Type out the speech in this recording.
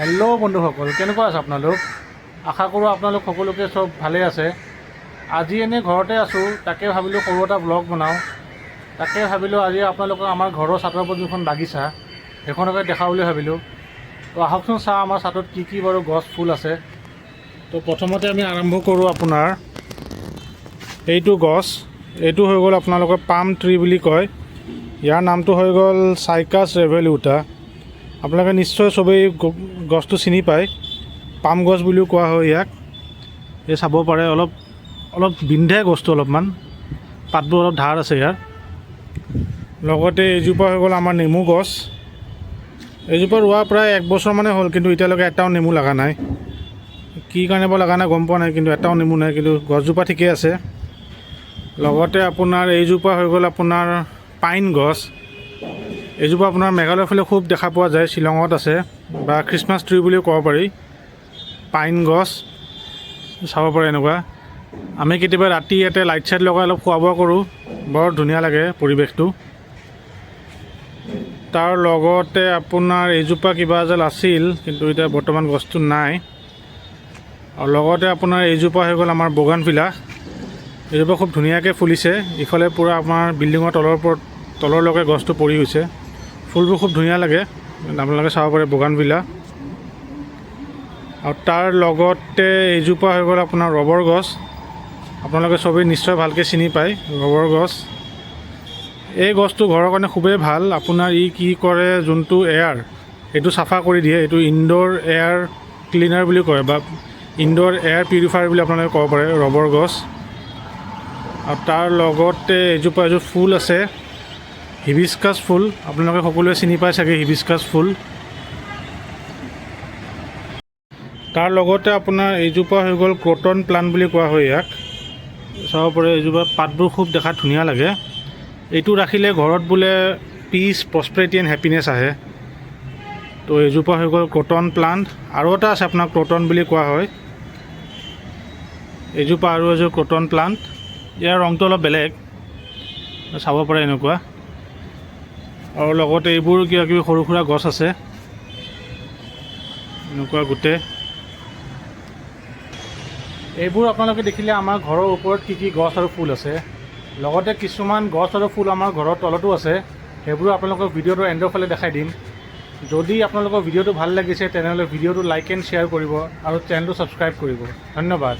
Hello' বন্ধুসকল, কেনেকুৱা আছে আপোনালোক? আশা কৰোঁ আপোনালোক সকলোকে চব ভালেই আছে। আজি এনেই ঘৰতে আছোঁ, তাকে ভাবিলোঁ সৰু এটা ব্লগ বনাওঁ। তাকে ভাবিলোঁ আজি আপোনালোকক আমাৰ ঘৰৰ ছাদৰ ওপৰত যিখন বাগিচা সেইখনকে দেখাওঁ বুলি ভাবিলোঁ। তো আহকচোন চাওঁ আমাৰ ছাদত কি কি বাৰু গছ ফুল আছে। তো প্ৰথমতে আমি আৰম্ভ কৰোঁ আপোনাৰ এইটো গছ। এইটো হৈ গ'ল আপোনালোকৰ পাম ট্ৰী বুলি কয়। ইয়াৰ নামটো হৈ গ'ল চাইকাছ ৰেভেলিউটা। আপোনালোকে নিশ্চয় চবেই গছটো চিনি পায়, পাম গছ বুলিও কোৱা হয় ইয়াক। এই চাব পাৰে অলপ বিন্ধে গছটো, অলপমান পাতবোৰ অলপ ধাৰ আছে ইয়াৰ। লগতে এইজোপা হৈ গ'ল আমাৰ নেমু গছ। এইজোপা ৰোৱা প্ৰায় 1 বছৰমানে হ'ল, কিন্তু এতিয়ালৈকে এটাও নেমু লগা নাই। কি কাৰণে বা লগা নাই গম পোৱা নাই, কিন্তু এটাও নেমু নাই, কিন্তু গছজোপা ঠিকেই আছে। লগতে আপোনাৰ এইজোপা হৈ গ'ল আপোনাৰ পাইন গছ। এইজোপা আপোনাৰ মেঘালয়ৰ ফালে খুব দেখা পোৱা যায়, শ্বিলঙত আছে, বা খ্ৰীষ্টমাছ ট্ৰী বুলিও ক'ব পাৰি। পাইন গছ চাব পাৰে এনেকুৱা। আমি কেতিয়াবা ৰাতি ইয়াতে লাইট চাইট লগাই অলপ খোৱা বোৱা কৰোঁ, বৰ ধুনীয়া লাগে পৰিৱেশটো। তাৰ লগতে আপোনাৰ এইজোপা কিবা এডাল আছিল, কিন্তু এতিয়া বৰ্তমান গছটো নাই। আৰু লগতে আপোনাৰ এইজোপা হৈ গ'ল আমাৰ বগানভিলা। এইজোপা খুব ধুনীয়াকৈ ফুলিছে, ইফালে পূৰা আমাৰ বিল্ডিঙৰ তলৰলৈকে গছটো পৰি গৈছে। ফুলবোৰ খুব ধুনীয়া লাগে, আপোনালোকে চাব পাৰে বগানভিলা। আৰু তাৰ লগতে এইজোপা হৈ গ'ল আপোনাৰ ৰবৰ গছ। আপোনালোকে চবেই নিশ্চয় ভালকৈ চিনি পায় ৰবৰ গছ। এই গছটো ঘৰৰ কাৰণে খুবেই ভাল। আপোনাৰ ই কি কৰে, যোনটো এয়াৰ এইটো চাফা কৰি দিয়ে। এইটো ইনড'ৰ এয়াৰ ক্লিনাৰ বুলি কয়, বা ইনড'ৰ এয়াৰ পিউৰিফায়াৰ বুলি আপোনালোকে ক'ব পাৰে ৰবৰ গছ। আৰু তাৰ লগতে এযোৰ ফুল আছে, হিবিস্কাছ ফুল। আপোনালোকে সকলোৱে চিনি পায় চাগে হিবিস্কাছ ফুল। তাৰ লগতে আপোনাৰ এইজোপা হৈ গ'ল ক্ৰটন প্লাণ্ট বুলি কোৱা হয় ইয়াক। চাব পাৰে এইজোপা পাতবোৰ খুব দেখাত ধুনীয়া লাগে। এইটো ৰাখিলে ঘৰত বোলে পিচ, প্ৰস্পেৰিটি এণ্ড হেপিনেছ আহে। তো এইজোপা হৈ গ'ল ক্ৰটন প্লাণ্ট। আৰু এটা আছে আপোনাৰ ক্ৰটন বুলি কোৱা হয়। এইজোপা আৰু এযোৰ ক্ৰটন প্লাণ্ট। ইয়াৰ ৰংটো অলপ বেলেগ, চাব পাৰে এনেকুৱা। আৰু লগতে এইবোৰ কিবা কিবি সৰু সুৰা গছ আছে এনেকুৱা গোটেই। এইবোৰ আপোনালোকে দেখিলে আমাৰ ঘৰৰ ওপৰত কি কি গছ আৰু ফুল আছে। লগতে কিছুমান গছ আৰু ফুল আমাৰ ঘৰৰ তলতো আছে, সেইবোৰ আপোনালোকক ভিডিঅ'টো এণ্ডৰ ফালে দেখাই দিম। যদি আপোনালোকৰ ভিডিঅ'টো ভাল লাগিছে তেনেহ'লে ভিডিঅ'টো লাইক এণ্ড শ্বেয়াৰ কৰিব আৰু চেনেলটো ছাবস্ক্ৰাইব কৰিব। ধন্যবাদ।